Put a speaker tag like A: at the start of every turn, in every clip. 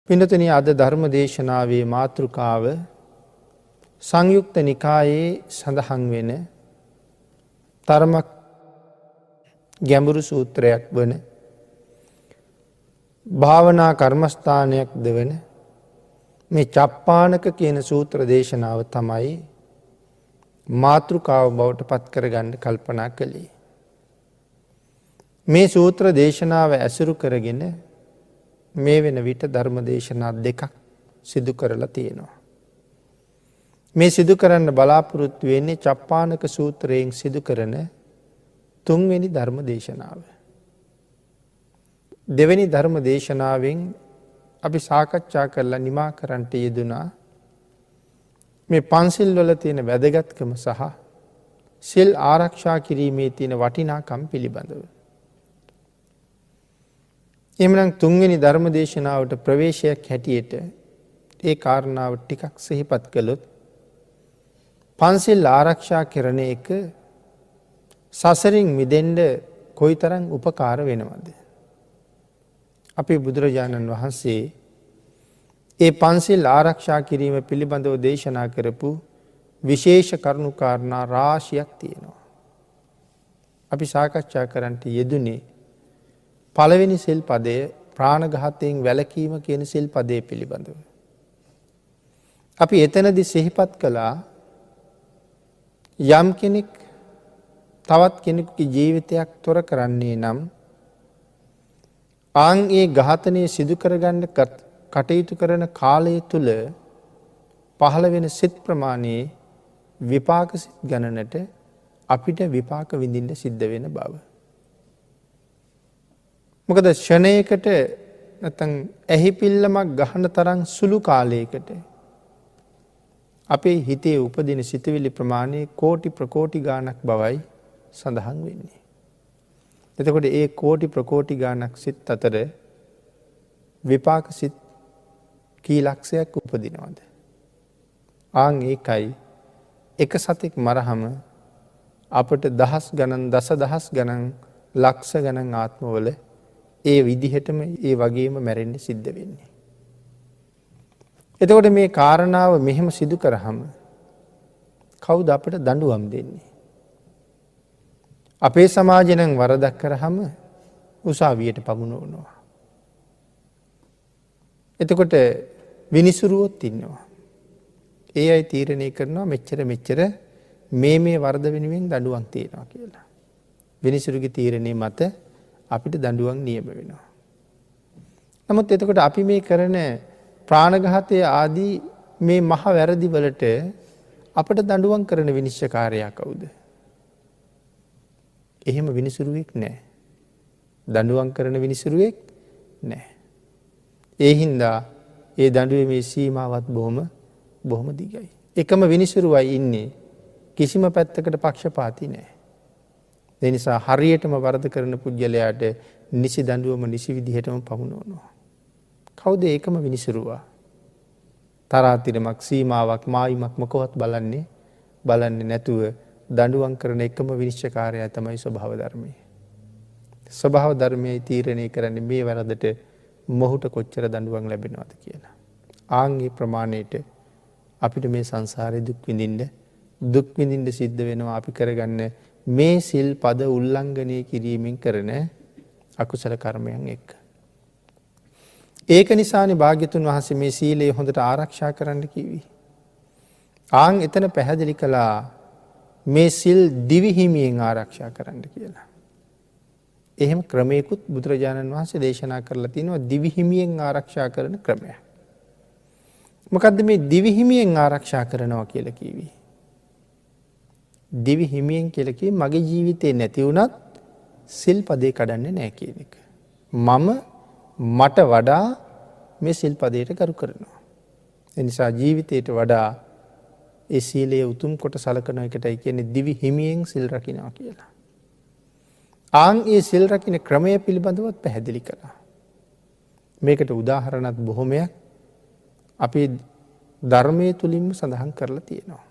A: පිනතුනි අද ධර්ම දේශනාවේ මාතෘකාව සංයුක්ත නිකායේ සඳහන් වෙන තරමක් ගැඹුරු සූත්‍රයක් වන භාවනා කර්මස්ථානයක් දෙවන මේ චප්පානක කියන සූත්‍ර දේශනාව තමයි මාතෘකාව බවට පත් කරගන්න කල්පනා කළේ. මේ සූත්‍ර දේශනාව ඇසුරු කරගෙන මේ වෙන විට ධර්ම දේශනා දෙකක් සිදු කරලා තියෙනවා. මේ සිදු කරන්න බලාපොරොත්තු වෙන්නේ චප්පානක සූත්‍රයෙන් සිදු කරන තුන්වෙනි ධර්ම දේශනාව. දෙවෙනි ධර්ම දේශනාවෙන් අපි සාකච්ඡා කරලා නිමා කරන්නට යෙදුනා මේ පන්සිල් වල තියෙන වැදගත්කම සහ සිල් ආරක්ෂා කිරීමේ තියෙන වටිනාකම් පිළිබඳව. එමනම් තුන්වෙනි ධර්ම දේශනාවට ප්‍රවේශයක් හැටියට ඒ කාරණාව ටිකක් සිහිපත් කළොත් පන්සිල් ආරක්ෂා කරන එක සසරින් මිදෙන්න කොයිතරම් උපකාර වෙනවද? අපේ බුදුරජාණන් වහන්සේ ඒ පන්සිල් ආරක්ෂා කිරීම පිළිබඳව දේශනා කරපු විශේෂ කරුණු කාරණා රාශියක් තියෙනවා. අපි සාකච්ඡා කරන්නට යෙදුනේ පළවෙනි සිල් පදය ප්‍රාණඝාතයෙන් වැළකීම කියන සිල් පදය පිළිබඳව. අපි එතනදි සිහිපත් කළා යම් කෙනෙක් තවත් කෙනෙකුගේ ජීවිතයක් තොර කරන්නේ නම් ආන් ඒ ඝාතනය සිදු කරගන්න කටයුතු කරන කාලය තුල පහළ වෙන සිත් ප්‍රමාණයේ විපාක සිත් ගණනට අපිට විපාක විඳින්න සිද්ධ වෙන බව. මොකද ෂණයකට නැත්නම් ඇහි පිල්ලමක් ගහන තරම් සුළු කාලයකට අපේ හිතේ උපදින සිතුවිලි ප්‍රමාණය කෝටි ප්‍රකෝටි ගාණක් බවයි සඳහන් වෙන්නේ. එතකොට ඒ කෝටි ප්‍රකෝටි ගාණක් සිත් අතර විපාක සිත් කී ලක්ෂයක් උපදිනවද? ආන් ඒකයි එක සතෙක් මරහම අපට දහස් ගණන් දසදහස් ගණන් ලක්ෂ ගණන් ආත්මවල ඒ විදිහටම ඒ වගේම මැරෙන්න සිද්ධ වෙන්නේ. එතකොට මේ කාරණාව මෙහෙම සිදු කරාම කවුද අපට දඬුවම් දෙන්නේ? අපේ සමාජේ නම් වරදක් කරාම උසාවියට පමුණවනවා. එතකොට විනිසුරුවොත් ඉන්නවා. ඒ අය තීරණය කරනවා මෙච්චර මේ වරද වෙනුවෙන් දඬුවම් තියනවා කියලා. විනිසුරුගේ තීරණය මත අපිට දඬුවම් නියම වෙනවා. නමුත් එතකොට අපි මේ කරන ප්‍රාණඝාතය ආදී මේ මහ වැරදි වලට අපට දඬුවම් කරන විනිශ්චයකාරයා කවුද? එහෙම විනිසුරුවෙක් නැහැ. දඬුවම් කරන විනිසුරුවෙක් නැහැ. ඒ හින්දා ඒ දඬුවමේ සීමාවත් බොහොම දිගයි. එකම විනිසුරුවයි ඉන්නේ. කිසිම පැත්තකට පක්ෂපාතී නැහැ. ඒ නිසා හරියටම වරද කරන පුද්ගලයාට නිසි දඬුවම නිසි විදිහටම පමුණවනවා. කවුද ඒකම විනිසුරුවා? තරාතිරමක් සීමාවක් මායිමක් මොකවත් බලන්නේ නැතුව දඬුවම් කරන එකම විනිශ්චයකාරයා තමයි ස්වභාව ධර්මයේ. ස්වභාව ධර්මයේ තීරණය කරන්නේ මේ වැරදට මොහුට කොච්චර දඬුවම් ලැබෙනවද කියලා. ආන්ගේ ප්‍රමාණයට අපිට මේ සංසාරේ දුක් විඳින්න සිද්ධ වෙනවා අපි කරගන්න මේ සිල් පද උල්ලංඝනය කිරීමෙන් කරන අකුසල කර්මයන් එක්ක. ඒක නිසානේ භාග්‍යතුන් වහන්සේ මේ සීලය හොඳට ආරක්ෂා කරන්න කිව්වේ. ආන් එතන පැහැදිලි කළා මේ සිල් දිවි හිමියෙන් ආරක්ෂා කරන්න කියලා. එහෙම ක්‍රමයකුත් බුදුරජාණන් වහන්සේ දේශනා කරලා තිනවා දිවි හිමියෙන් ආරක්ෂා කරන ක්‍රමයක්. මොකද්ද මේ දිවි හිමියෙන් ආරක්ෂා කරනවා කියලා කිව්වේ? දිවි හිමියෙන් කියලා කිව්වේ මගේ ජීවිතේ නැති වුණත් සිල් පදේ කඩන්නේ නැහැ කියන එක. මට වඩා මේ සිල් පදයට කරු කරනවා. ඒ නිසා ජීවිතයට වඩා ඒ සීලය උතුම් කොට සලකන එකටයි කියන්නේ දිවි හිමියෙන් සිල් රකින්නවා කියලා. ආන් ඒ සිල් රකින්න ක්‍රමය පිළිබඳවත් පැහැදිලි කළා. මේකට උදාහරණත් බොහොමයක් අපේ ධර්මයේ තුලින්ම සඳහන් කරලා තියෙනවා.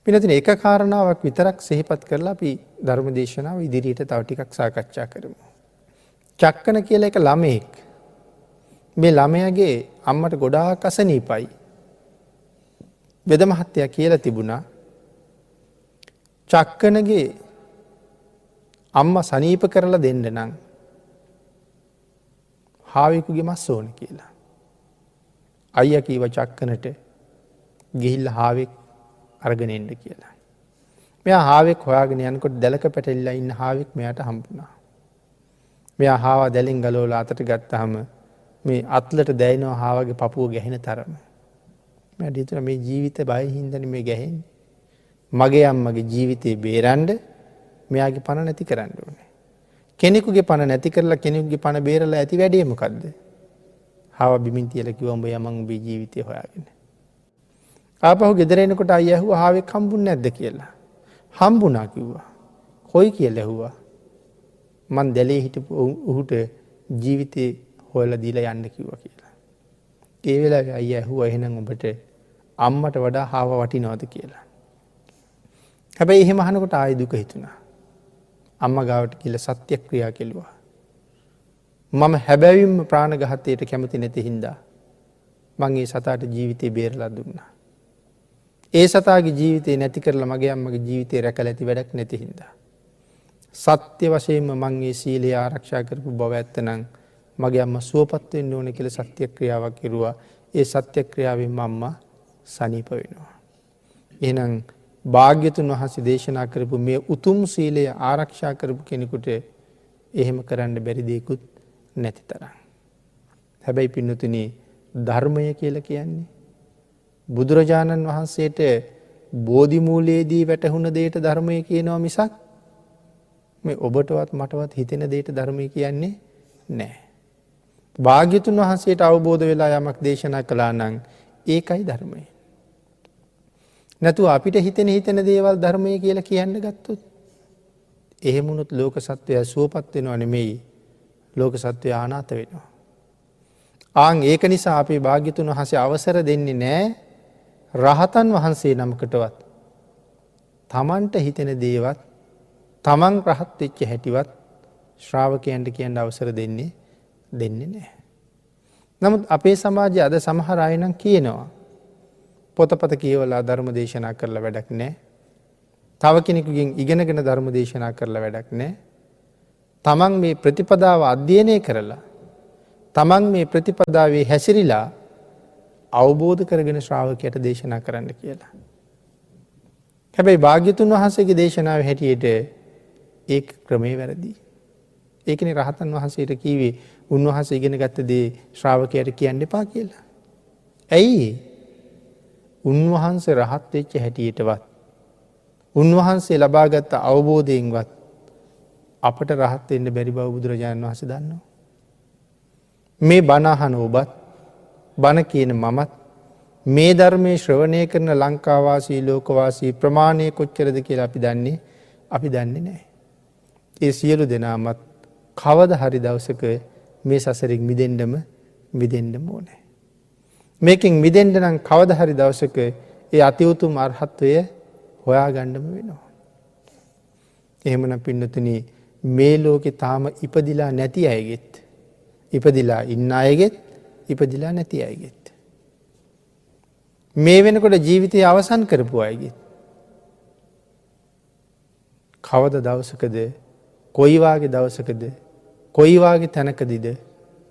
A: පිළිතුර එක කාරණාවක් විතරක් සිහිපත් කරලා අපි ධර්ම දේශනාව ඉදිරියට තව ටිකක් සාකච්ඡා කරමු. චක්කන කියලා එක ළමෙක් මේ ළමයාගේ අම්මට ගොඩාක් අසනීපයි. වෙද මහත්තයා කියලා තිබුණා චක්කනගේ අම්මා සනීප කරලා දෙන්න නම් හාවෙකුගේ මස් ඕන කියලා. අයියා කීව චක්කනට ගිහිල්ලා හාවෙක් අරගෙන එන්න කියලා. මෙයා හාවෙක් හොයාගෙන යනකොට දැලක පැටලිලා ඉන්න හාවෙක් මෙයාට හම්බුණා. මෙයා හාවා දැලින් ගලවලා අතට ගත්තාම මේ අත්ලට දැනෙනවා හාවගේ පපුව ගැහෙන තරම. මට හිතුණා මේ ජීවිතේ බයෙන් හින්දානේ මේ ගැහෙන්නේ. මගේ අම්මගේ ජීවිතේ බේරන්න මෙයාගේ පණ නැති කරන්න ඕනේ. කෙනෙකුගේ පණ නැති කරලා කෙනෙකුගේ පණ බේරලා ඇති වැඩේ මොකද්ද? හාව බිමින් තියලා කිව්වා උඹ යමන් උඹේ ජීවිතේ හොයාගෙන. ආපහු ගෙදර එනකොට අයියා ඇහුවා හාවෙක් හම්බුන්නේ නැද්ද කියලා. හම්බුණා කිව්වා. කොයි කියලා ඇහුවා. මං දැලේ හිටපු උහුට ජීවිතේ හොයලා දීලා යන්න කිව්වා කියලා. ඒ වෙලාවේ අයියා ඇහුවා එහෙනම් ඔබට අම්මට වඩා හාව වටිනවද කියලා. හැබැයි එහෙම අහනකොට ආයෙ දුක හිතුණා. අම්මා ගාවට කියලා සත්‍යක්‍රියා කෙළුවා. මම හැබැවින්ම ප්‍රාණඝාතයට කැමති නැති හින්දා මං ඒ සතාට ජීවිතේ බේරලා දුන්නා. ඒ සතාගේ ජීවිතේ නැති කරලා මගේ අම්මගේ ජීවිතේ රැකලා ඇති වැඩක් නැති හින්දා. සත්‍ය වශයෙන්ම මං ඒ සීලය ආරක්ෂා කරපු බව ඇත්තනම් මගේ අම්මා සුවපත් වෙන්න ඕනේ කියලා සත්‍යක්‍රියාවක් කෙරුවා. ඒ සත්‍යක්‍රියාවෙන් අම්මා සනීප වෙනවා. එහෙනම් භාග්‍යතුන් වහන්සේ දේශනා කරපු මේ උතුම් සීලය ආරක්ෂා කරපු කෙනෙකුට එහෙම කරන්න බැරි දෙයක්වත් නැති තරම්. හැබැයි පින්නතුනි ධර්මය කියලා කියන්නේ බුදුරජාණන් වහන්සේට බෝධි මූලයේදී වැටහුණ දෙයට ධර්මය කියනවා මිසක් මේ ඔබටවත් මටවත් හිතෙන දෙයට ධර්මය කියන්නේ නැහැ. භාග්‍යතුන් වහන්සේට අවබෝධ වෙලා යමක් දේශනා කළා නම් ඒකයි ධර්මය. නැතුව අපිට හිතෙන දේවල් ධර්මය කියලා කියන්න ගත්තොත් එහෙම වුණොත් ලෝක සත්වයා සුවපත් වෙනව නෙමෙයි ලෝක සත්වයා අනාථ වෙනවා. ආන් ඒක නිසා අපේ භාග්‍යතුන් වහන්සේ අවසර දෙන්නේ නැහැ රහතන් වහන්සේ නමකටවත් තමන්ට හිතෙන දේවත් තමන් රහත් වෙච්ච හැටිවත් ශ්‍රාවකයන්ට කියන්න අවසර දෙන්නේ නැහැ. නමුත් අපේ සමාජයේ අද සමහර අය නම් කියනවා පොතපත කියවලා ධර්ම දේශනා කරලා වැඩක් නැහැ. තව කෙනෙකුගෙන් ඉගෙනගෙන ධර්ම දේශනා කරලා වැඩක් නැහැ. තමන් මේ ප්‍රතිපදාව අධ්‍යයනය කරලා තමන් මේ ප්‍රතිපදාවේ හැසිරීලා අවබෝධ කරගෙන ශ්‍රාවකයට දේශනා කරන්න කියලා. හැබැයි භාග්‍යතුන් වහන්සේගේ දේශනාව හැටියට ඒ ක්‍රමේ වැරදි. ඒකනේ රහතන් වහන්සේට කීවේ උන්වහන්සේ ඉගෙන ගත්ත දේ ශ්‍රාවකයට කියන්න එපා කියලා. ඇයි? උන්වහන්සේ රහත් වෙච්ච හැටියටවත් උන්වහන්සේ ලබාගත් අවබෝධයෙන්වත් අපට රහත් වෙන්න බැරි බව බුදුරජාණන් වහන්සේ දන්නවා. මේ බණ අහන ඔබත් බණ කියන මමත් මේ ධර්මයේ ශ්‍රවණය කරන ලංකාවාසී ලෝකවාසී ප්‍රමාණය කොච්චරද කියලා අපි දන්නේ නැහැ. ඒ සියලු දෙනාමත් කවදා හරි දවසක මේ සසරින් මිදෙන්නම ඕනේ. මේකෙන් මිදෙන්න නම් කවදා හරි දවසක ඒ අති උතුම් අරහත්වය හොයාගන්නම වෙනවා. එහෙමනම් පින්නතුනි මේ ලෝකේ තාම ඉපදිලා නැති අයගෙත් ඉපදිලා ඉන්න අයගෙත් ඉපදිලා නැති අයගෙත් මේ වෙනකොට ජීවිතය අවසන් කරපු අයගෙත් කවද දවසකද කොයි වාගේ දවසකද කොයි වාගේ තැනකදීද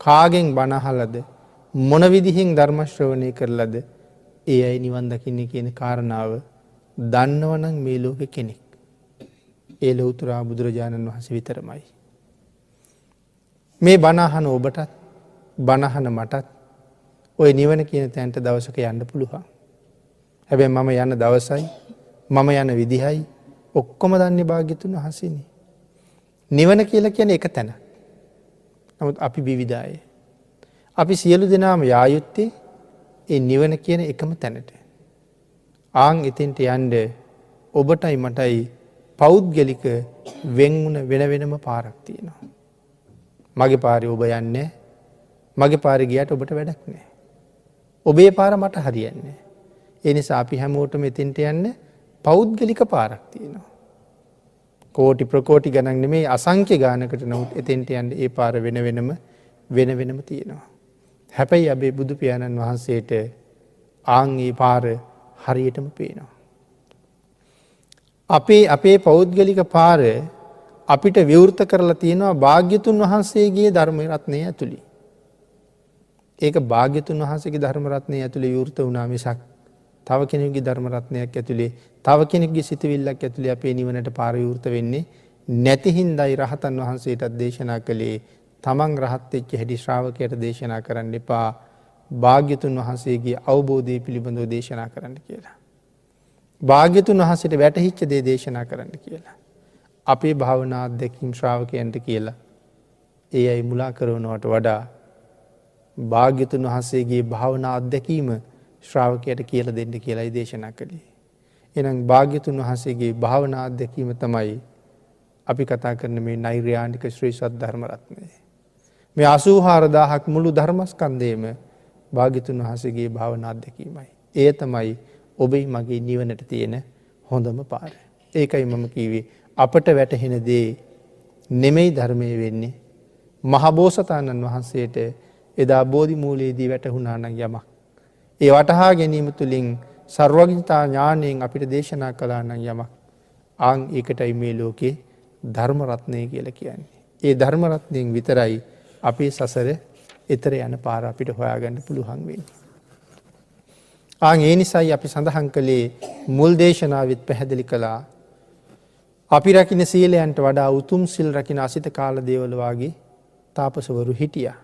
A: කාගෙන් බණ අහලාද මොන විදිහින් ධර්ම ශ්‍රවණය කරලාද ඒ අය නිවන් දකින්නේ කියන කාරණාව දන්නවනම් මේ ලෝකේ කෙනෙක් ඒ ලෞතර බුදුරජාණන් වහන්සේ විතරමයි. මේ බණ අහන ඔබටත් බණ අහන මටත් ওই නිවන කියන තැනට දවසක යන්න පුළුවන්. හැබැයි මම යන දවසයි මම යන විදිහයි ඔක්කොම දන්නේ භාග්‍යතුන් වහන්සේනේ. නිවන කියලා කියන්නේ එක තැන. නමුත් අපි විවිධයි. අපි සියලු දෙනාම යා යුත්තේ ඒ නිවන කියන එකම තැනට. ආන් එතෙන්ට යන්න ඔබටයි මටයි පෞද්ගලික වෙන් වුණ වෙනම පාරක් තියෙනවා. මගේ පාරේ ඔබ යන්නේ මගේ පාරේ ගියට ඔබට වැඩක් නැහැ. ඔබේ පාර මට හරියන්නේ නැහැ. ඒ නිසා අපි හැමෝටම එතෙන්ට යන්න පෞද්ගලික පාරක් තියෙනවා. කෝටි ප්‍රකෝටි ගණන් නෙමෙයි අසංඛ්‍ය ගානකට නමුත් එතෙන්ට යන්න ඒ පාර වෙන වෙනම තියෙනවා. හැබැයි අපේ බුදු පියාණන් වහන්සේට ආන්ගේ පාර හරියටම පේනවා. අපේ පෞද්ගලික පාර අපිට විවෘත කරලා තියෙනවා භාග්‍යතුන් වහන්සේගේ ධර්ම රත්නය ඇතුළේ. ඒක භාග්‍යතුන් වහන්සේගේ ධර්ම රත්නය ඇතුළේ විවෘත වුණා මිසක් තව කෙනෙකුගේ ධර්ම රත්නයක් ඇතුළේ තව කෙනෙකුගේ සිතවිල්ලක් ඇතුළේ අපේ නිවනට පාර විවෘත වෙන්නේ නැති හින්දායි රහතන් වහන්සේටත් දේශනා කළේ තමන් රහත් වෙච්ච හැටි ශ්‍රාවකයට දේශනා කරන්න එපා. භාග්‍යතුන් වහන්සේගේ අවබෝධය පිළිබඳව දේශනා කරන්න කියලා. භාග්‍යතුන් වහන්සේට වැටහිච්ච දේ දේශනා කරන්න කියලා. අපේ භාවනා අත්දැකීම් ශ්‍රාවකයන්ට කියලා ඒ අය මුලා කරනවට වඩා භාග්‍යතුන් වහන්සේගේ භාවනා අත්දැකීම ශ්‍රාවකයට කියලා දෙන්න කියලායි දේශනා කළේ. එහෙනම් භාග්‍යතුන් වහන්සේගේ භාවනා අත්දැකීම තමයි අපි කතා කරන මේ නෛර්යානික ශ්‍රී සත් ධර්ම රත්නය. මේ 84000ක් මුළු ධර්මස්කන්ධයම භාග්‍යතුන් වහන්සේගේ භාවනා අත්දැකීමයි. ඒ තමයි ඔබේ මගේ නිවනට තියෙන හොඳම පාර. ඒකයි මම කිව්වේ අපට වැටහෙන දේ නෙමෙයි ධර්මයේ වෙන්නේ. මහබෝසතාණන් වහන්සේට එදා බෝධි මූලයේදී වැටහුණා නම් යමක්. ඒ වටහා ගැනීම තුළින් සර්වඥතා ඥාණයෙන් අපිට දේශනා කළා නම් යමක්. ආන් ඒකටයි මේ ලෝකේ ධර්ම රත්නය කියලා කියන්නේ. ඒ ධර්ම රත්නයෙන් විතරයි අපේ සසර එතර යන පාර අපිට හොයාගන්න පුළුවන් වෙන්නේ. ආන් ඒ නිසායි අපි සඳහන් කළේ මුල් දේශනාවෙත් පැහැදිලි කළා. අපි රකින්න සීලයන්ට වඩා උතුම් සිල් රකින්න අසිත කාල දේවල වාගේ තාපසවරු හිටියා.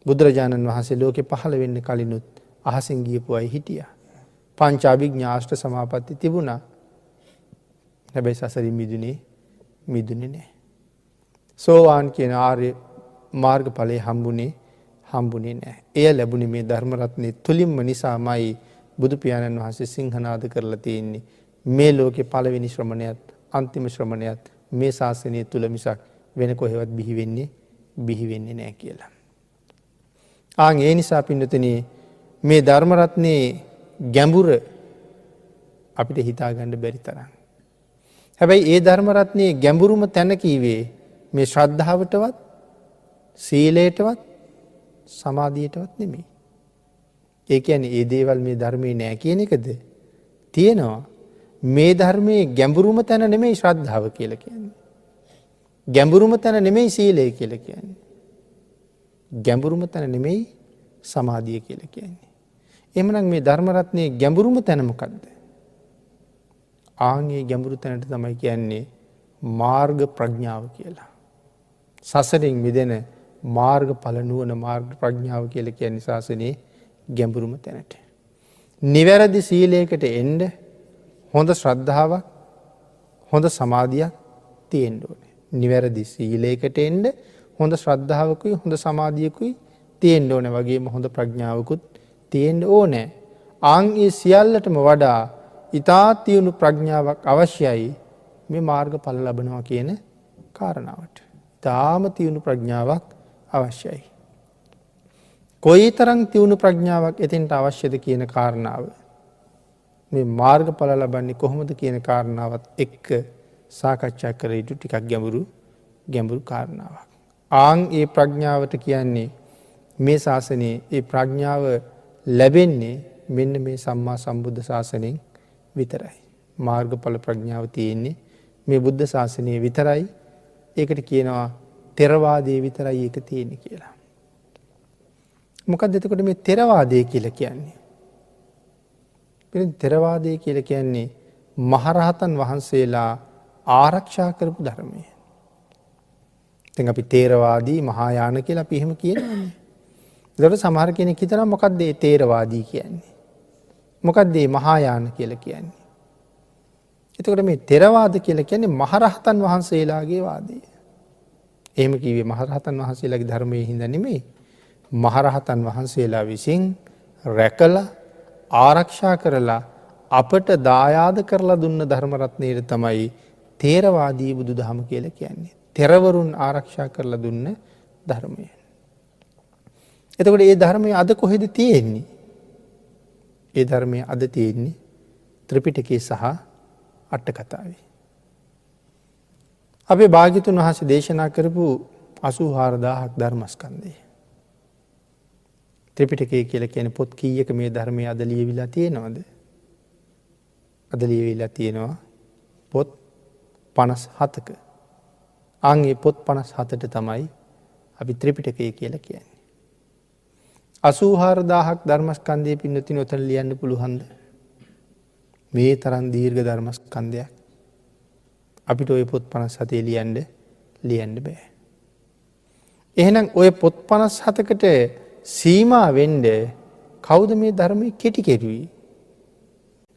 A: බුදුරජාණන් වහන්සේ ලෝකෙ පහළ වෙන්න කලිනුත් අහසින් ගියපු අය හිටියා. පංච අභිඥා අෂ්ට සමාපatti තිබුණා. හැබැයි සසරින් මිදුනේ නැහැ. සෝවාන් කියන ආර්ය මාර්ගඵලයේ හම්බුනේ නැහැ. එය ලැබුණේ මේ ධර්ම රත්නයේ තුලින්ම නිසාමයි බුදු පියාණන් වහන්සේ සිංහනාද කරලා තියෙන්නේ. මේ ලෝකේ පළවෙනි ශ්‍රමණයත් අන්තිම ශ්‍රමණයත් මේ ශාසනය තුල මිසක් වෙන කොහෙවත් බිහි වෙන්නේ නැහැ කියලා. ආන් ඒ නිසා පින්නතුනි මේ ධර්ම රත්නයේ ගැඹුර අපිට හිතා ගන්න බැරි තරම්. හැබැයි ඒ ධර්ම රත්නයේ ගැඹුරුම තැන කීවේ මේ ශ්‍රද්ධාවටවත් සීලයටවත් සමාධියටවත් නෙමෙයි. ඒ කියන්නේ ඒ දේවල් මේ ධර්මයේ නෑ කියන එකද? තියෙනවා. මේ ධර්මයේ ගැඹුරුම තැන නෙමෙයි ශ්‍රද්ධාව කියලා කියන්නේ. ගැඹුරුම තැන නෙමෙයි සීලය කියලා කියන්නේ. ගැඹුරුම තැන නෙමෙයි සමාධිය කියලා කියන්නේ. එහෙමනම් මේ ධර්ම රත්නයේ ගැඹුරුම තැන මොකද්ද? ආන්ගේ ගැඹුරු තැනට තමයි කියන්නේ මාර්ග ප්‍රඥාව කියලා. සසරින් මිදෙන මාර්ගඵල නුවණ මාර්ග ප්‍රඥාව කියලා කියන්නේ ශාසනයේ ගැඹුරුම තැනට. නිවැරදි සීලයකට එන්න හොඳ ශ්‍රද්ධාවක් හොඳ සමාධියක් තියෙන්න ඕනේ. නිවැරදි සීලයකට එන්න හොඳ ශ්‍රද්ධාවකුයි හොඳ සමාධියකුයි තියෙන්න ඕනේ. වගේම හොඳ ප්‍රඥාවකුත් තියෙන්න ඕනේ. ආන් ඒ සියල්ලටම වඩා ඊතා තියුණු ප්‍රඥාවක් අවශ්‍යයි මේ මාර්ගඵල ලබනවා කියන කාරණාවට. ඊටාම තියුණු ප්‍රඥාවක් අවශ්‍යයි. කොයිතරම් තියුණු ප්‍රඥාවක් එතෙන්ට අවශ්‍යද කියන කාරණාව මේ මාර්ගඵල ලබන්නේ කොහොමද කියන කාරණාවත් එක්ක සාකච්ඡා කර යුතු ටිකක් ගැඹුරු කාරණාවක්. ආන් ඒ ප්‍රඥාවට කියන්නේ මේ ශාසනයේ ඒ ප්‍රඥාව ලැබෙන්නේ මෙන්න මේ සම්මා සම්බුද්ධ ශාසනයෙන් විතරයි. මාර්ගඵල ප්‍රඥාව තියෙන්නේ මේ බුද්ධ ශාසනයේ විතරයි. ඒකට කියනවා ථෙරවාදයේ විතරයි ඒක තියෙන්නේ කියලා. මොකක්ද එතකොට මේ ථෙරවාදය කියලා කියන්නේ? ථෙරවාදය කියලා කියන්නේ මහරහතන් වහන්සේලා ආරක්ෂා කරපු ධර්මය. දැන් අපි ථේරවාදී මහායාන කියලා අපි එහෙම කියනවානේ. ඒකට සමහර කෙනෙක් හිතනවා මොකක්ද මේ ථේරවාදී කියන්නේ? මොකක්ද මේ මහායාන කියලා කියන්නේ? එතකොට මේ ථෙරවාද කියලා කියන්නේ මහරහතන් වහන්සේලාගේ වාදය. එහෙම කිව්වේ මහරහතන් වහන්සේලාගේ ධර්මයේ හින්දා නෙමෙයි. මහරහතන් වහන්සේලා විසින් රැකලා ආරක්ෂා කරලා අපට දායාද කරලා දුන්න ධර්ම රත්නයේ තමයි ථේරවාදී බුදුදහම කියලා කියන්නේ. ථෙරවරුන් ආරක්ෂා කරලා දුන්න ධර්මය. එතකොට මේ ධර්මය අද කොහෙද තියෙන්නේ? ඒ ධර්මය අද තියෙන්නේ ත්‍රිපිටකයේ සහ අට කතාවේ. අපේ භාග්‍යතුන් වහන්සේ දේශනා කරපු 84000ක් ධර්මස්කන්ධය. ත්‍රිපිටකය කියලා කියන පොත් කීයක මේ ධර්මයේ අද ලියවිලා තියෙනවද? අද ලියවිලා තියෙනවා පොත් 57ක. ඒ පොත් 57ට තමයි අපි ත්‍රිපිටකය කියලා කියන්නේ. 84000ක් ධර්මස්කන්ධය පින්නතින් ඔතන ලියන්න පුළුවන්ද? මේ තරම් දීර්ඝ ධර්මස්කන්ධයක් අපිට ওই පොත් 57 ලියන්න බෑ. එහෙනම් ওই පොත් 57කට සීමා වෙන්න කවුද මේ ධර්මයේ කෙටි කෙරුවේ?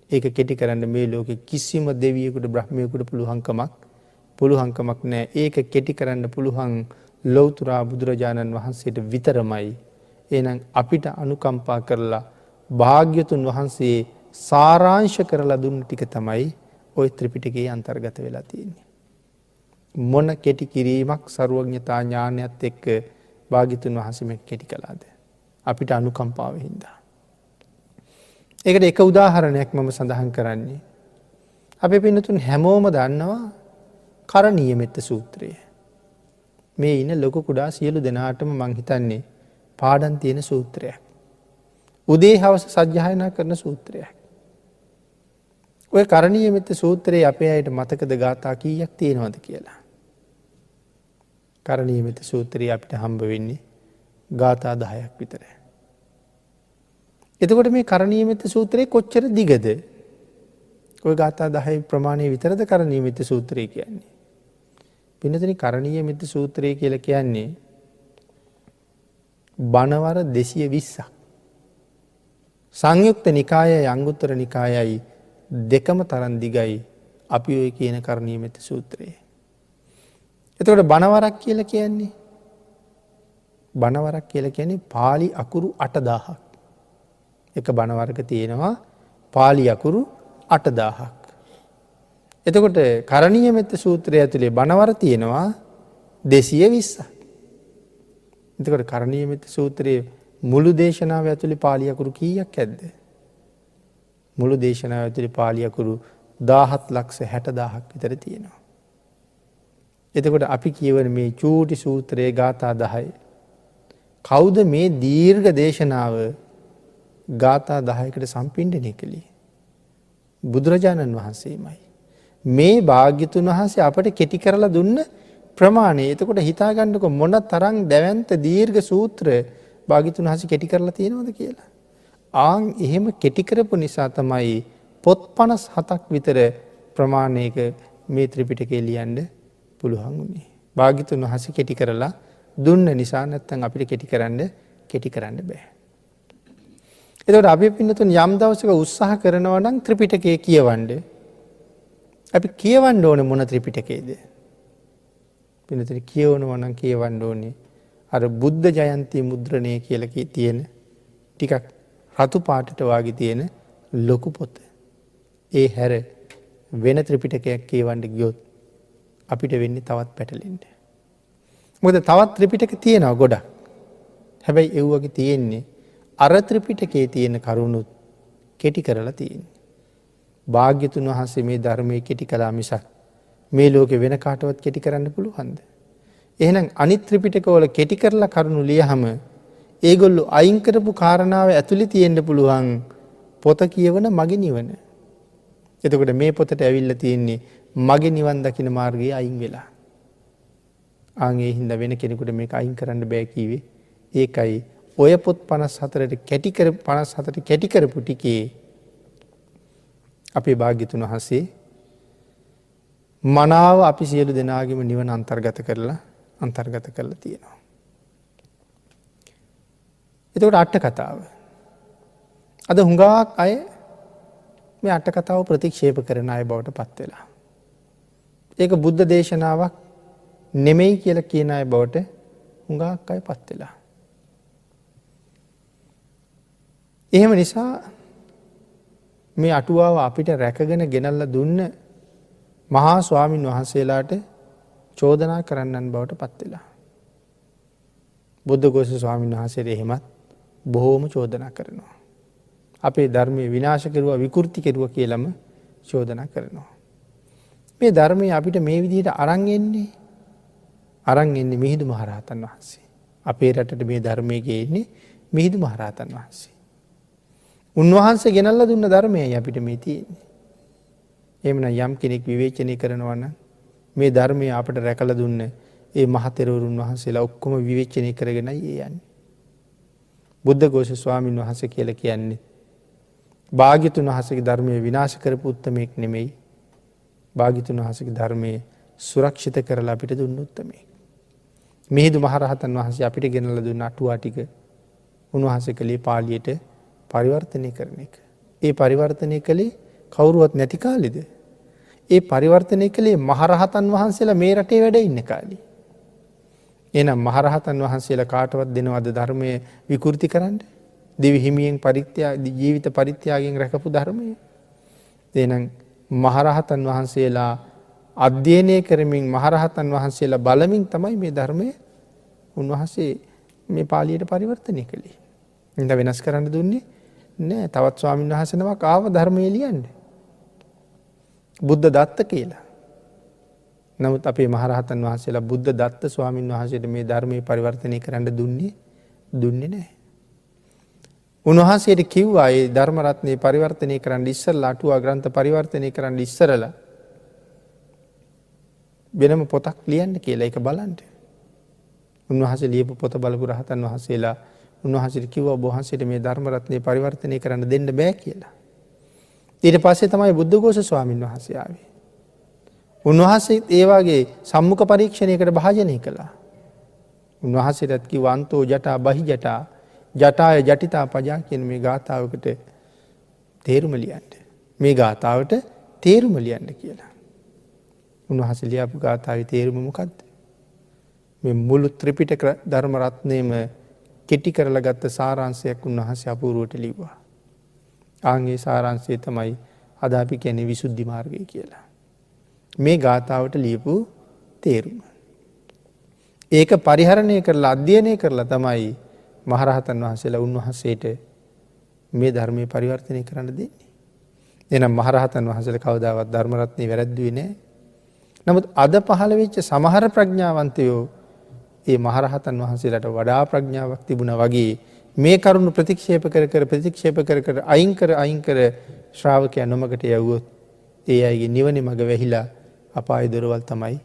A: ඒක කෙටි කරන්න මේ ලෝකෙ කිසිම දෙවියෙකුට බ්‍රහ්මයෙකුට පුළුවන්කමක් නැහැ. ඒක කෙටි කරන්න පුළුවන් ලෞතර බුදුරජාණන් වහන්සේට විතරමයි. එහෙනම් අපිට අනුකම්පා කරලා භාග්‍යතුන් වහන්සේ සාරාංශ කරලා දුන්න ටික තමයි ওই ත්‍රිපිටකයේ අන්තර්ගත වෙලා තියෙන්නේ. මොන කෙටි කිරීමක් සර්වඥතා ඥානයත් එක්ක භාග්‍යතුන් වහන්සේ මේ කෙටි කළාද? අපිට අනුකම්පාව හින්දා. ඒකට එක උදාහරණයක් මම සඳහන් කරන්නේ. අපේ පින්නතුන් හැමෝම දන්නවා කරණීය මෙත්ත සූත්‍රය. මේ ඉන්න ලොකු කුඩා සියලු දෙනාටම මං හිතන්නේ පාඩම් තියෙන සූත්‍රයක්. උදේ හවස සජ්ජායනා කරන සූත්‍රයක්. ඔය කරණීය මෙත්ත සූත්‍රයේ අපේ අයට මතකද ගාථා කීයක් තියෙනවද කියලා? කරණීය මෙත්ත සූත්‍රයේ අපිට හම්බ වෙන්නේ ගාථා 10ක් විතර. එතකොට මේ කරණීය මෙත්ත සූත්‍රයේ කොච්චර දිගද? ඔය ගාථා 10 ප්‍රමාණය විතරද කරණීය මෙත්ත සූත්‍රය කියන්නේ? පින්නතනි කරණීය මෙත්ත සූත්‍රය කියලා කියන්නේ බණවර 220ක්. සංයුක්ත නිකායයි අංගුත්තර නිකායයි දෙකම තරම් දිගයි අපි ඔය කියන කරණීය මෙත්ත සූත්‍රය. එතකොට බණවරක් කියලා කියන්නේ පාලි අකුරු 8000ක්. එක බණවරක තියෙනවා පාලි අකුරු 8000ක්. එතකොට කරණීය මෙත්ත සූත්‍රය ඇතුලේ බණවර තියෙනවා 220ක්. එතකොට කරණීය මෙත්ත සූත්‍රයේ මුළු දේශනාව ඇතුලේ පාලි අකුරු කීයක් ඇද්ද? මුළු දේශනාව ඇතුලේ පාලි අකුරු 17,60,000ක් විතර තියෙනවා. එතකොට අපි කියවන මේ චූටි සූත්‍රයේ ගාථා 10 කවුද මේ දීර්ඝ දේශනාව ගාථා 10කට සම්පින්ඩණය කළේ? බුදුරජාණන් වහන්සේමයි. මේ භාග්‍යතුන් වහන්සේ අපට කෙටි කරලා දුන්න ප්‍රමාණය. එතකොට හිතා ගන්නකො මොන තරම් දැවැන්ත දීර්ඝ සූත්‍ර භාග්‍යතුන් වහන්සේ කෙටි කරලා තියෙනවද කියලා. එහෙම කෙටි කරපු නිසා තමයි පොත් 57ක් විතර ප්‍රමාණයක මේ ත්‍රිපිටකය ලියන්න පුළුවන් වුණේ. භාග්‍යතුන් වහන්සේ කෙටි කරලා දුන්න නිසා. නැත්නම් අපිට කෙටි කරන්න බෑ. එතකොට අපි පින්නතුන් යම් දවසක උත්සාහ කරනවා නම් ත්‍රිපිටකය කියවන්න. අපි කියවන්න ඕනේ මොන ත්‍රිපිටකයේද? පින්නතුන් කියවනවා නම් කියවන්න ඕනේ අර බුද්ධ ජයන්ති මුද්‍රණය කියලා තියෙන ටිකක් රතු පාටට වාගේ තියෙන ලොකු පොත. ඒ හැර වෙන ත්‍රිපිටකයක් කියවන්න ගියොත් අපිට වෙන්නේ තවත් පැටලෙන්න. මොකද තවත් ත්‍රිපිටක තියෙනවා ගොඩක්. හැබැයි ඒ වගේ තියෙන්නේ අර ත්‍රිපිටකයේ තියෙන කරුණුත් කෙටි කරලා තියෙන්නේ. භාග්‍යතුන් වහන්සේ මේ ධර්මයේ කෙටි කළා මිසක් මේ ලෝකේ වෙන කාටවත් කෙටි කරන්න පුළුවන්ද? එහෙනම් අනිත් ත්‍රිපිටකවල කෙටි කරලා කරුණු ලියහම ඒගොල්ලෝ අයින් කරපු කාරණාව ඇතුලේ තියෙන්න පුළුවන් පොත කියවන මගේ නිවන. එතකොට මේ පොතට ඇවිල්ලා තියෙන්නේ මගේ නිවන් දකින්න මාර්ගයේ අයින් වෙලා. ඒ හින්දා වෙන කෙනෙකුට මේක අයින් කරන්න බෑ කීවේ. ඒකයි ඔය පොත් 54ට කැටි කරපු ටිකේ අපේ භාග්‍යතුන් වහන්සේ මනාව අපි සියලු දෙනාගේම නිවන අන්තර්ගත කරලා තියෙනවා. එතකොට අට කතාව. අද හුඟක් අය මේ අට කතාව ප්‍රතික්ෂේප කරන අය බවට පත් වෙලා. ඒක බුද්ධ දේශනාවක් නෙමෙයි කියලා කියන අය බවට හුඟක් අය පත් වෙලා. එහෙම නිසා මේ අටුවාව අපිට රැකගෙන ගෙනල්ලා දුන්න මහා ස්වාමින් වහන්සේලාට චෝදනා කරන්නන් බවට පත් වෙලා. බුද්ධඝෝෂ ස්වාමීන් වහන්සේට එහෙමත් බොහෝම චෝදනා කරනවා. අපේ ධර්මයේ විනාශ කෙරුවා විකෘති කෙරුවා කියලාම චෝදනා කරනවා. මේ ධර්මයේ අපිට මේ විදිහට අරන් එන්නේ මිහිඳු මහරහතන් වහන්සේ. අපේ රටට මේ ධර්මයේ ගේන්නේ මිහිඳු මහරහතන් වහන්සේ. උන්වහන්සේ ගෙනල්ලා දුන්න ධර්මයයි අපිට මේ තියෙන්නේ. එහෙමනම් යම් කෙනෙක් විවේචනය කරනවා නම් මේ ධර්මය අපට රැකලා දුන්න ඒ මහතෙරවරුන් වහන්සේලා ඔක්කොම විවේචනය කරගෙනයි යන්නේ. බුද්ධඝෝෂ ස්වාමීන් වහන්සේ කියලා කියන්නේ භාග්‍යතුන් වහන්සේගේ ධර්මයේ විනාශ කරපු උත්තමයෙක් නෙමෙයි. භාග්‍යතුන් වහන්සේගේ ධර්මයේ සුරක්ෂිත කරලා අපිට දුන්න උත්තමයෙක්. මිහිඳු මහරහතන් වහන්සේ අපිට ගෙනල්ලා දුන්න අටුවා ටික උන්වහන්සේ කලේ පාළියට පරිවර්තනය කරන එක. ඒ පරිවර්තනය කළේ කවුරුවත් නැති කාලෙද? ඒ පරිවර්තනය කළේ මහරහතන් වහන්සේලා මේ රටේ වැඩ ඉන්න කාලේ. එහෙනම් මහරහතන් වහන්සේලා කාටවත් දෙනවද ධර්මයේ විකෘති කරන්න? දිවි හිමියෙන් ජීවිත පරිත්‍යාගයෙන් රැකපු ධර්මය. එහෙනම් මහරහතන් වහන්සේලා අධ්‍යයනය කරමින් මහරහතන් වහන්සේලා බලමින් තමයි මේ ධර්මය උන්වහන්සේ මේ පාළියට පරිවර්තනය කළේ. ඉතින් වෙනස් කරන්න දුන්නේ නෑ. තවත් ස්වාමීන් වහන්සේ නමක් ආව ධර්මයේ ලියන්න. බුද්ධ දත්ත කියලා. නමුත් අපේ මහරහතන් වහන්සේලා බුද්ධ දත්ත ස්වාමීන් වහන්සේට මේ ධර්මයේ පරිවර්තනය කරන්න දුන්නේ නැහැ. උන්වහන්සේට කිව්වා මේ ධර්ම රත්නේ පරිවර්තනය කරන්න ඉස්සරලා අටුවා ග්‍රන්ථ පරිවර්තනය කරන්න ඉස්සරලා වෙනම පොතක් ලියන්න කියලා ඒක බලන්න. උන්වහන්සේ ලියපු පොත බලපු රහතන් වහන්සේලා උන්වහන්සේට කිව්වා ඔබ වහන්සේට මේ ධර්ම රත්නේ පරිවර්තනය කරන්න දෙන්න බෑ කියලා. ඊට පස්සේ තමයි බුද්ධඝෝෂ ස්වාමීන් වහන්සේ ආවේ. උන්වහන්සේ ඒ වගේ සම්මුඛ පරීක්ෂණයකට භාජනය කළා. උන්වහන්සේට කිව්වා අන්තෝ ජටා බහි ජටා ජටාය ජටිතා පජා කියන මේ ගාථාවකට තේරුම ලියන්න. මේ ගාථාවට තේරුම ලියන්න කියලා. උන්වහන්සේ ලියපු ගාථාවේ තේරුම මොකද්ද? මේ මුළු ත්‍රිපිටක ධර්ම රත්නයේම කෙටි කරලා ගත්ත සාරාංශයක් උන්වහන්සේ අපූර්වට ලිව්වා. ආන්ගේ සාරාංශය තමයි අද අපි කියන්නේ විසුද්ධි මාර්ගය කියලා. මේ ගාථාවට ලියපු තේරුම. ඒක පරිහරණය කරලා අධ්‍යයනය කරලා තමයි මහරහතන් වහන්සේලා උන්වහන්සේට මේ ධර්මයේ පරිවර්තනය කරන්න දෙන්නේ. එහෙනම් මහරහතන් වහන්සේලා කවදාවත් ධර්ම රත්නේ වැරද්දුවේ නැහැ. නමුත් අද පහළ වෙච්ච සමහර ප්‍රඥාවන්තයෝ ඒ මහරහතන් වහන්සේලාට වඩා ප්‍රඥාවක් තිබුණා වගේ මේ කරුණු ප්‍රතික්ෂේප කර අයින් කර ශ්‍රාවකයා නොමගට යවුවොත් ඒ අයගේ නිවනේ මඟ වැහිලා අපාය දොරවල් තමයි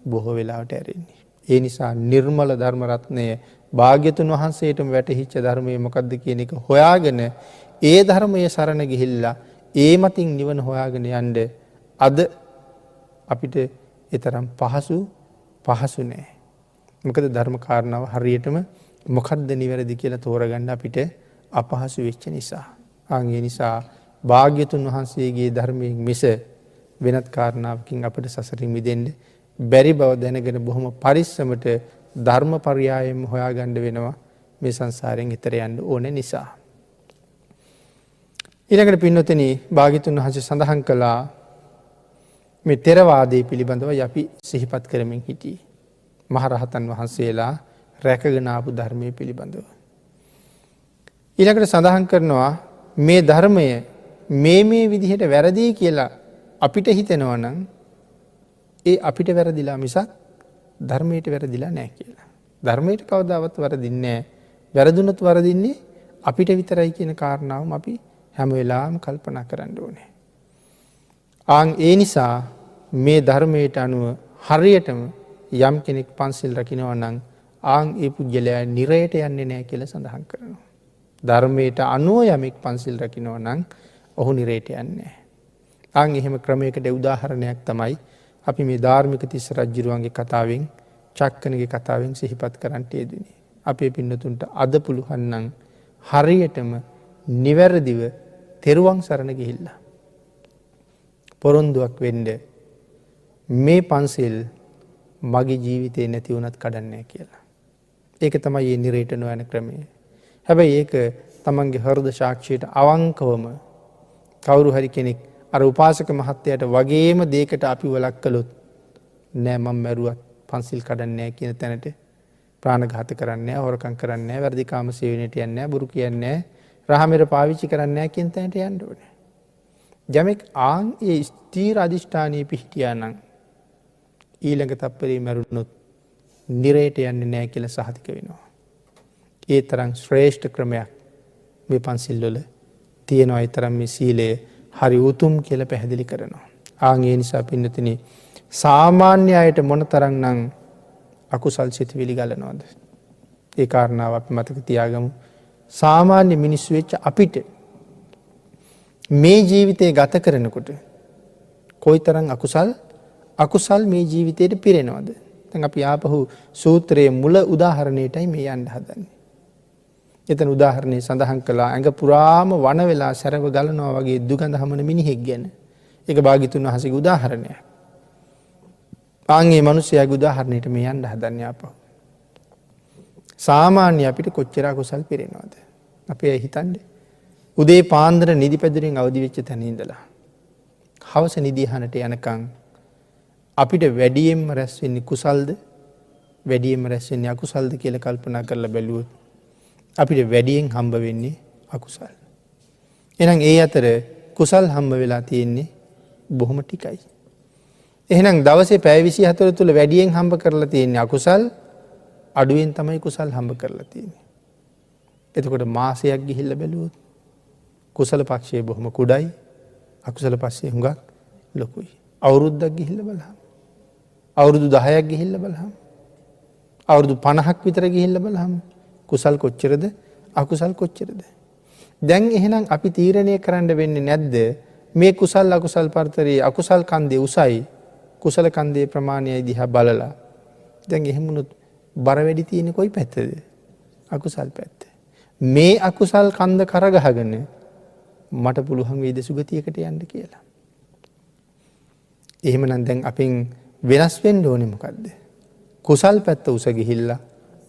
A: බොහෝ වෙලාවට ඇරෙන්නේ. ඒ නිසා නිර්මල ධර්ම රත්නය භාග්‍යතුන් වහන්සේටම වැටහිච්ච ධර්මයේ මොකද්ද කියන එක හොයාගෙන ඒ ධර්මයේ සරණ ගිහිල්ලා ඒ මතින් නිවන හොයාගෙන යන්න අද අපිට ඊතරම් පහසු නෑ. මොකද ධර්ම කාරණාව හරියටම මොකද්ද නිවැරදි කියලා තෝරගන්න අපිට අපහසු වෙච්ච නිසා. ඒ නිසා භාග්‍යතුන් වහන්සේගේ ධර්මයෙන් මිස වෙනත් කාරණාවකින් අපිට සසරින් මිදෙන්න බැරි බව දැනගෙන බොහොම පරිස්සමට ධර්මපරියායම හොයාගන්න වෙනවා මේ සංසාරයෙන් ඈතර යන්න ඕනේ නිසා. ඊළඟට පින්නොතනි භාග්‍යතුන් වහන්සේ සඳහන් කළා මේ ථෙරවාදයේ පිළිබඳව අපි සිහිපත් කරමින් හිටියේ. මහරහතන් වහන්සේලා රැකගෙන ආපු ධර්මයේ පිළිබඳව. ඊළඟට සඳහන් කරනවා මේ ධර්මය මේ විදිහට වැරදි කියලා අපිට හිතෙනවා නම් ඒ අපිට වැරදිලා මිසක් ධර්මයට වැරදිලා නැහැ කියලා. ධර්මයට කවදාවත් වරදින්නේ නැහැ. වැරදුනොත් වරදින්නේ අපිට විතරයි කියන කාරණාවම අපි හැම වෙලාවෙම කල්පනා කරන්න ඕනේ. ඒ නිසා මේ ධර්මයට අනුව හරියටම යම් කෙනෙක් පන්සිල් රකින්නවා නම් ඒ පුජ්‍යලයා නිරයට යන්නේ නැහැ කියලා සඳහන් කරනවා. ධර්මයට අනුව යමෙක් පන්සිල් රකින්නවා නම් ඔහු නිරයට යන්නේ නැහැ. එහෙම ක්‍රමයකට උදාහරණයක් තමයි අපි මේ ධාර්මික තිස්ස රජුරුවන්ගේ කතාවෙන් චක්කනගේ කතාවෙන් සිහිපත් කරන්නට යෙදුනේ. අපේ පින්නතුන්ට අද පුළුවන් නම් හරියටම නිවැරදිව තෙරුවන් සරණ ගිහිල්ලා පොරොන්දුවක් වෙන්න මේ පන්සිල් මගේ ජීවිතේ නැති වුණත් කඩන්නේ කියලා. ඒක තමයි මේ නිරේට නොයන ක්‍රමය. හැබැයි ඒක තමන්ගේ හෘද සාක්ෂියට අවංකවම කවුරු හරි කෙනෙක් අර උපාසක මහත්තයාට වගේම දෙයකට අපි වලක් කළොත් නෑ මම මැරුවත් පන්සිල් කඩන්නේ නැහැ කියන තැනට ප්‍රාණඝාත කරන්නේ නැහැ, හොරකම් කරන්නේ නැහැ, වැඩි කාම සේවනයට යන්නේ නැහැ, බුරු කියන්නේ නැහැ, රහමෙර පාවිච්චි කරන්නේ නැහැ කියන තැනට යන්න ඕනේ. යමෙක් ඒ ස්ථීර අධිෂ්ඨානීය පිහිටියා නම් ඊළඟ තප්පරේ මැරුණොත් නිරේට යන්නේ නැහැ කියලා සහතික වෙනවා. ඒ තරම් ශ්‍රේෂ්ඨ ක්‍රමයක් මේ පන්සිල් වල තියෙනවා. ඒ තරම් මේ සීලය හරි උතුම් කියලා පැහැදිලි කරනවා. ඒ නිසා පින්නතිනි සාමාන්‍ය අයට මොනතරම්නම් අකුසල් සිතුවිලි ගලනවද? ඒ කාරණාව අපි මතක තියාගමු. සාමාන්‍ය මිනිස්සු වෙච්ච අපිට මේ ජීවිතේ ගත කරනකොට කොයිතරම් අකුසල් මේ ජීවිතේට පිරෙනවද? දැන් අපි ආපහු සූත්‍රයේ මුල උදාහරණයටයි මේ යන්න හදන්නේ. එතන උදාහරණේ සඳහන් කළා ඇඟ පුරාම වන වෙලා සැරව ගලනවා වගේ දුගඳ හමන මිනිහෙක් ගැන. ඒක භාග්‍යතුන් වහන්සේගේ උදාහරණයක්. ආන්ගේ මිනිසයාගේ උදාහරණයට මේ යන්න හදන්නේ ආපහු. සාමාන්‍ය අපිට කොච්චර අකුසල් පිරෙනවද? අපි හිතන්නේ උදේ පාන්දර නිදි පැදුරෙන් අවදි වෙච්ච තැන ඉඳලා හවස නිදිහනට යනකම් අපිට වැඩියෙන්ම රැස් වෙන්නේ කුසල්ද වැඩියෙන්ම රැස් වෙන්නේ අකුසල්ද කියලා කල්පනා කරලා බැලුවොත් අපිට වැඩියෙන් හම්බ වෙන්නේ අකුසල්. එහෙනම් ඒ අතර කුසල් හම්බ වෙලා තියෙන්නේ බොහොම ටිකයි. එහෙනම් දවසේ පැය 24 තුල වැඩියෙන් හම්බ කරලා තියෙන්නේ අකුසල්, අඩුවෙන් තමයි කුසල් හම්බ කරලා තියෙන්නේ. එතකොට මාසයක් ගිහිල්ලා බැලුවොත් කුසල පක්ෂයේ බොහොම කුඩයි, අකුසල පක්ෂයේ හුඟක් ලොකුයි. අවුරුද්දක් ගිහිල්ලා බලහම, අවුරුදු 10ක් ගිහිල්ලා බලහම, අවුරුදු 50ක් විතර ගිහිල්ලා බලහම කුසල් කොච්චරද අකුසල් කොච්චරද? දැන් එහෙනම් අපි තීරණය කරන්න වෙන්නේ නැද්ද මේ කුසල් අකුසල් පරතරයේ අකුසල් කන්දේ උසයි කුසල කන්දේ ප්‍රමාණයයි දිහා බලලා දැන් එහෙමුණොත් බර වැඩි තියෙන්නේ කොයි පැත්තද? අකුසල් පැත්ත. මේ අකුසල් කන්ද කරගහගෙන මට පුළුවන් වේද සුගතියකට යන්න කියලා. එහෙමනම් දැන් අපෙන් වෙනස් වෙන්න ඕනේ මොකද්ද? කුසල් පැත්ත උස ගිහිල්ලා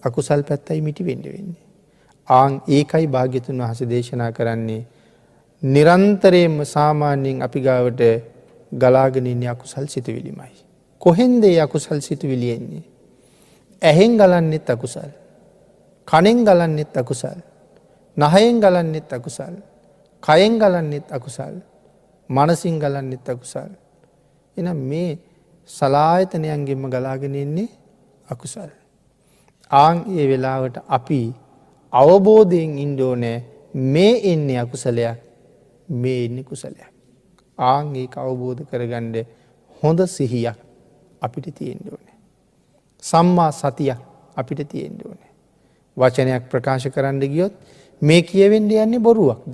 A: අකුසල් පැත්තයි මිටි වෙන්නේ. ඒකයි භාග්‍යතුන් වහන්සේ දේශනා කරන්නේ නිරන්තරයෙන්ම සාමාන්‍යයෙන් අපි ගාවට ගලාගෙන ඉන්නේ අකුසල් සිතුවිලිමයි. කොහෙන්ද ඒ අකුසල් සිතුවිලි එන්නේ? ඇහෙන් ගලන්නෙත් අකුසල්, කනෙන් ගලන්නෙත් අකුසල්, නහයෙන් ගලන්නෙත් අකුසල්, කයෙන් ගලන්නෙත් අකුසල්, මනසින් ගලන්නෙත් අකුසල්. එහෙනම් මේ සලායතනයන්ගෙන්ම ගලාගෙන ඉන්නේ අකුසල්. ඒ වෙලාවට අපි අවබෝධයෙන් ඉන්න ඕනේ මේ එන්නේ අකුසලයක්, මේ එන්නේ කුසලයක්. ඒක අවබෝධ කරගන්න හොඳ සිහියක් අපිට තියෙන්න ඕනේ. සම්මා සතියක් අපිට තියෙන්න ඕනේ. වචනයක් ප්‍රකාශ කරන්න ගියොත් මේ කියවෙන්න යන්නේ බොරුවක්ද?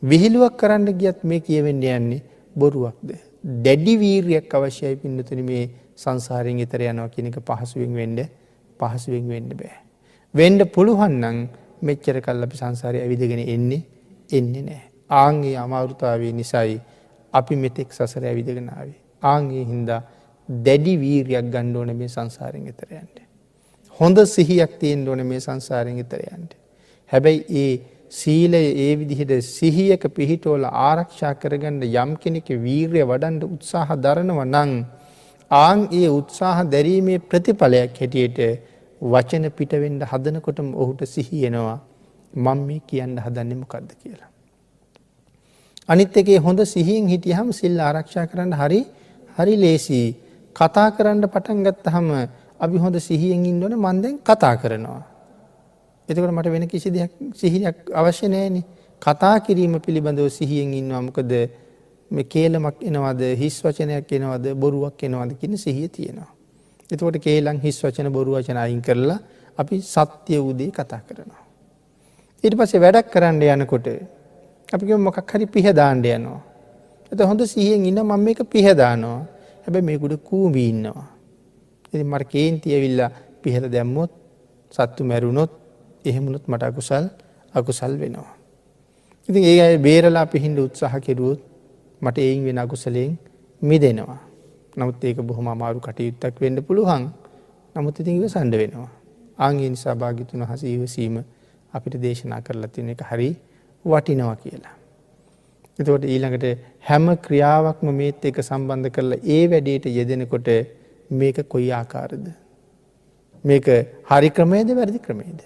A: විහිළුවක් කරන්න ගියත් මේ කියවෙන්න යන්නේ බොරුවක්ද? දැඩි වීරියක් අවශ්‍යයි පින්නතුනි මේ සංසාරයෙන් ඈතර යනවා කියන එක පහසුවෙන් වෙන්න බෑ. වෙන්න පුළුවන් නම් මෙච්චර කල් අපි සංසාරේ ඇවිදගෙන එන්නේ නැහැ. ඒ අමාරුතාවය නිසායි අපි මෙතෙක් සසර ඇවිදගෙන ආවේ. ඒ හින්දා දැඩි වීරියක් ගන්න ඕනේ මේ සංසාරයෙන් ඈතර යන්න. හොඳ සිහියක් තියෙන්න ඕනේ මේ සංසාරයෙන් ඈතර යන්න. හැබැයි ඒ සීලය ඒ විදිහට සිහියක පිහිටවල ආරක්ෂා කරගන්න යම් කෙනෙක් වීරිය වඩන්න උත්සාහ දරනවා නම් ඒ උත්සාහ දැරීමේ ප්‍රතිඵලයක් හැටියට වචන පිට වෙන්න හදනකොටම ඔහුට සිහිය එනවා මම මේ කියන්න හදන්නේ මොකද්ද කියලා. අනිත් එකේ හොඳ සිහියෙන් හිටියහම සිල් ආරක්ෂා කරන්න හරි ලේසි. කතා කරන්න පටන් ගත්තාම අපි හොඳ සිහියෙන් ඉන්න ඕනේ. මම දැන් කතා කරනවා. එතකොට මට වෙන කිසි දෙයක් සිහියක් අවශ්‍ය නැහැනේ. කතා කිරීම පිළිබඳව සිහියෙන් ඉන්නවා. මොකද මේ කේලමක් එනවද, හිස් වචනයක් එනවද, බොරුවක් එනවද කියන සිහිය තියෙනවා. එතකොට කේලම්, හිස් වචන, බොරු වචන අයින් කරලා අපි සත්‍ය උදේ කතා කරනවා. ඊට පස්සේ වැඩක් කරන්න යනකොට අපි කියමු මොකක් හරි පිහ දාන්න යනවා. එතකොට හොඳ සිහියෙන් ඉන්න මම මේක පිහ දානවා. හැබැයි මේක උඩ කූඹි ඉන්නවා. ඉතින් මට කේන්ති ඇවිල්ලා පිහට දැම්මොත් සත්තු මැරුණොත් එහෙමුණොත් මට අකුසල් වෙනවා. ඉතින් ඒ අය බේරලා අපි හින්දා උත්සාහ කෙරුවොත් මට ඒයින් වෙන අකුසලයෙන් මිදෙනවා. නමුත් ඒක බොහොම අමාරු කටයුත්තක් වෙන්න පුළුවන්. නමුත් ඉතින් ඉවසන්න වෙනවා. ඒ නිසා භාග්‍යතුන් වහන්සේ ඉවසීම අපිට දේශනා කරලා තියෙන එක හරි වටිනවා කියලා. එතකොට ඊළඟට හැම ක්‍රියාවක්ම මේත් එක්ක සම්බන්ධ කරලා ඒ වැඩේට යෙදෙනකොට මේක කොයි ආකාරද? මේක හරි ක්‍රමයේද වැරදි ක්‍රමයේද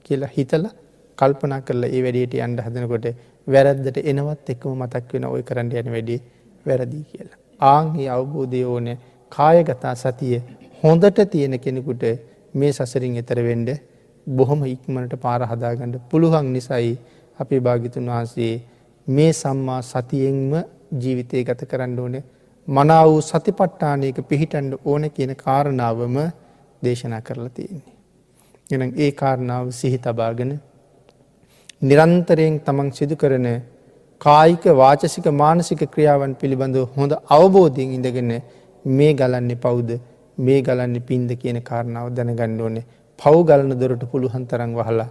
A: කියලා හිතලා කල්පනා කරලා ඒ වැඩේට යන්න හදනකොට වැරද්දට එනවත් එක්කම මතක් වෙන ඔය කරන්න යන වැඩේ වැරදි කියලා. මේ අවබෝධය ඕනේ. කායගත සතිය හොඳට තියෙන කෙනෙකුට මේ සසරින් එතර වෙන්න බොහොම ඉක්මනට පාර හදාගන්න පුළුවන් නිසායි අපේ භාග්‍යතුන් වහන්සේ මේ සම්මා සතියෙන්ම ජීවිතය ගත කරන්න ඕනේ. මනා වූ සතිපට්ඨානයක පිහිටන්න ඕන කියන කාරණාවම දේශනා කරලා තියෙන්නේ. එහෙනම් ඒ කාරණාව සිහි තබාගෙන නිරන්තරයෙන් තමන් සිදු කරන කායික වාචසික මානසික ක්‍රියාවන් පිළිබඳව හොඳ අවබෝධයෙන් ඉඳගෙන මේ ගලන්නේ පවුද මේ ගලන්නේ පින්ද කියන කාරණාව දැනගන්න ඕනේ. පව් ගලන දොරට පුළුවන් තරම් වහලා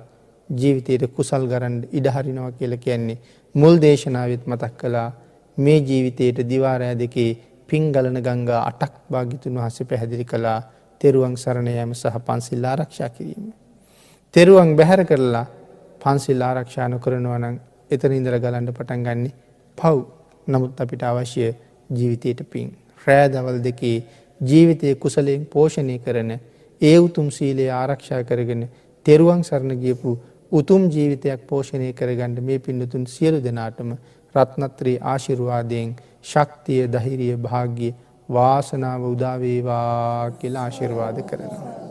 A: ජීවිතයේ කුසල් ගරන්න ඉඩ හරිනවා කියලා කියන්නේ මුල් දේශනාවෙත් මතක් කළා. මේ ජීවිතයේ දිවා රැය දෙකේ පින් ගලන ගංගා 8ක් භාග්‍යතුන් වහන්සේ පැහැදිලි කළා. තෙරුවන් සරණ යාම සහ පන්සිල් ආරක්ෂා කිරීම. තෙරුවන් බැහැර කරලා පන්සිල් ආරක්ෂා නොකරනවා නම් එතන ඉඳලා ගලන්න පටන් ගන්නෙ පව්. නමුත් අපිට අවශ්‍ය ජීවිතයට පින්. රැය දවල් දෙකේ ජීවිතයේ කුසලයෙන් පෝෂණය කරන ඒ උතුම් සීලය ආරක්ෂා කරගෙන තෙරුවන් සරණ ගියපු උතුම් ජීවිතයක් පෝෂණය කරගන්න මේ පින්නතුන් සියලු දෙනාටම රත්නත්‍රී ආශිර්වාදයෙන් ශක්තිය ධෛර්යය භාග්‍ය වාසනාව උදා වේවා කියලා ආශිර්වාද කරනවා.